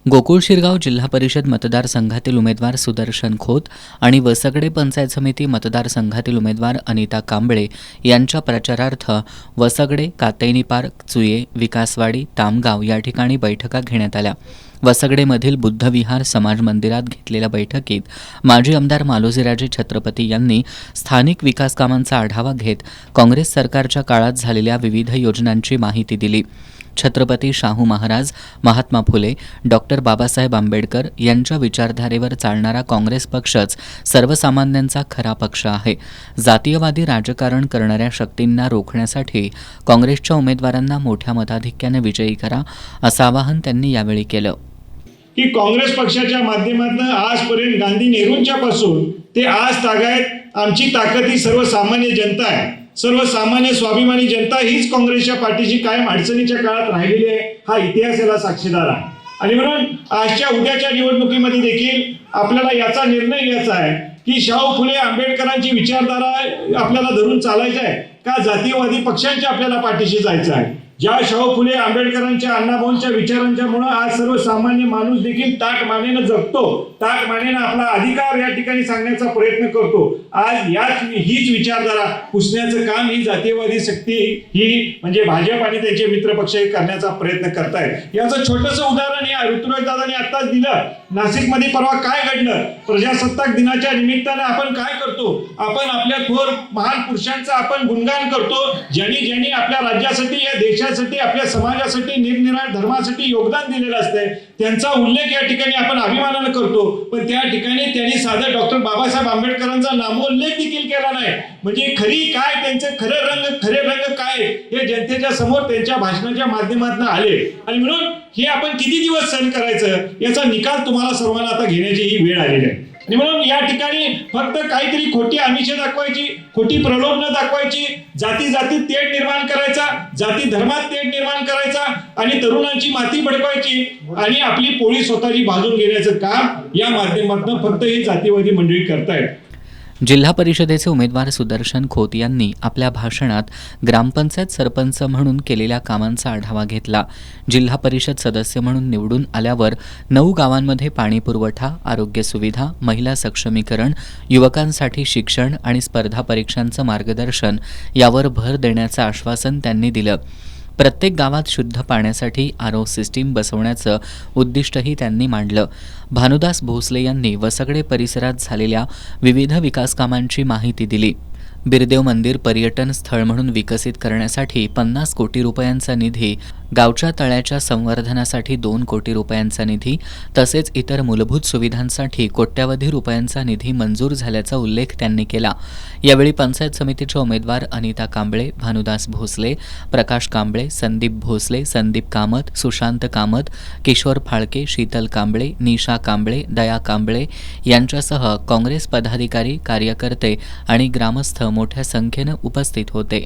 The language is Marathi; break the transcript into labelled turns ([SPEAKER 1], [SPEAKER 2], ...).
[SPEAKER 1] गोकुळ शिरगाव जिल्हा परिषद मतदारसंघातील उमेदवार सुदर्शन खोत आणि वसगडे पंचायत समिती मतदारसंघातील उमेदवार अनिता कांबळे यांच्या प्रचारार्थ वसगडे, कातैनी पार्क, चुये, विकासवाडी, तामगाव या ठिकाणी बैठका घेण्यात आल्या. वसगडेमधील बुद्धविहार समाज मंदिरात घेतलेल्या बैठकीत माजी आमदार मालोजीराजे छत्रपती यांनी स्थानिक विकास कामांचा आढावा घेत काँग्रेस सरकारच्या काळात झालेल्या विविध योजनांची माहिती दिली. छत्रपती शाहू महाराज, महात्मा फुले, डॉक्टर बाबासाहेब आंबेडकर यांच्या विचारधारेवर चालणारा काँग्रेस पक्षच सर्वसामान्यांचा खरा पक्ष आहे. जातीयवादी राजकारण करणाऱ्या शक्तींना रोखण्यासाठी काँग्रेसच्या उमेदवारांना मोठ्या मताधिक्याने विजयी करा, असं आवाहन त्यांनी यावेळी केलं.
[SPEAKER 2] की काँग्रेस पक्षाच्या माध्यमातून आजपर्यंत गांधी नेहरूंच्या पासून ते आज तागायत आमची ताकद ही सर्वसामान्य जनता आहे. सर्वसामान्य स्वाभिमानी जनता हीच काँग्रेसच्या पाठीशी कायम अडचणीच्या काळात राहिलेली आहे. हा इतिहास याला साक्षीदार आहे. आणि म्हणून आजच्या उद्याच्या निवडणुकीमध्ये देखील आपल्याला याचा निर्णय घ्यायचा आहे की शाहू फुले आंबेडकरांची विचारधारा आपल्याला धरून चालायची आहे का जातीयवादी पक्षांच्या आपल्याला पाठीशी जायचं आहे. ज्या शाहू फुले आंबेडकरांच्या अण्णाभाऊंच्या विचारांच्यामुळे आज सर्वसामान्य माणूस देखील ताठ मानेनं जगतो, ताठ मानेनं आपला अधिकार या ठिकाणी सांगण्याचा प्रयत्न करतो. आज हीच विचारधारा पुसण्याचं काम ही जातीयवादी शक्ती ही म्हणजे भाजप आणि त्यांचे मित्रपक्ष करण्याचा प्रयत्न करतायत. याचं छोटंसं उदाहरण या ऋतुराज दादांनी आत्ताच दिलं. नाशिकमध्ये परवा काय घडलं? प्रजासत्ताक दिनाच्या निमित्तानं आपण काय करतो? आपण आपल्या थोर महान पुरुषांचं आपण गुणगान करतो, ज्यांनी आपल्या राज्यासाठी, या देशासाठी, आपल्या समाजासाठी, निरनिराळ्या धर्मासाठी योगदान दिलेलं असतंय. त्यांचा उल्लेख या ठिकाणी आपण अभिमानानं करतो, पण त्या ठिकाणी त्यांनी साधं डॉक्टर बाबासाहेब आंबेडकरांचा नामोल्लेख देखील केला नाही. म्हणजे खरी काय त्यांचे खरे रंग काय हे जनतेच्या समोर त्यांच्या भाषणाच्या माध्यमातून आले. आणि म्हणून हे आपण किती दिवस सहन करायचं याचा निकाल तुम्हाला सर्वांना आता घेण्याची ही वेळ आलेली आहे. आणि म्हणून या ठिकाणी फक्त काहीतरी खोटी आमिषे दाखवायची, खोटी प्रलोभनं दाखवायची, जातीत तेढ निर्माण करायचा, जाती धर्मात तेढ निर्माण करायचा आणि तरुणांची माती भडकवायची आणि आपली पोळी स्वतःची भाजून घेण्याचं काम या माध्यमातून फक्त ही जातीवादी मंडळी करतायत.
[SPEAKER 1] जिल्हा परिषदेचे उमेदवार सुदर्शन खोत यांनी आपल्या भाषणात ग्रामपंचायत सरपंच म्हणून केलेल्या कामांचा आढावा घेतला. जिल्हा परिषद सदस्य म्हणून निवडून आल्यावर 9 गावांमध्ये पाणी पुरवठा, आरोग्य सुविधा, महिला सक्षमीकरण, युवकांसाठी शिक्षण आणि स्पर्धा परीक्षांचं मार्गदर्शन यावर भर देण्याचं आश्वासन त्यांनी दिलं. प्रत्येक गावात शुद्ध पाण्यासाठी आरओ सिस्टीम बसवण्याचं उद्दिष्टही त्यांनी मांडलं. भानुदास भोसले यांनी वसगडे परिसरात झालेल्या विविध विकासकामांची माहिती दिली. बिरदेव मंदिर पर्यटन स्थळ म्हणून विकसित करण्यासाठी 50 कोटी रुपयांचा निधी, गावच्या तळ्याच्या संवर्धनासाठी 2 कोटी रुपयांचा निधी तसेच इतर मूलभूत सुविधांसाठी कोट्यावधी रुपयांचा निधी मंजूर झाल्याचा उल्लेख त्यांनी केला. यावेळी पंचायत समितीच्या उमेदवार अनिता कांबळे, भानुदास भोसले, प्रकाश कांबळे, संदीप भोसले, संदीप कामत, सुशांत कामत, किशोर फाळके, शीतल कांबळे, निशा कांबळे, दया कांबळे यांच्यासह काँग्रेस पदाधिकारी, कार्यकर्ते आणि ग्रामस्थ मोठ्या संख्येनं उपस्थित होते.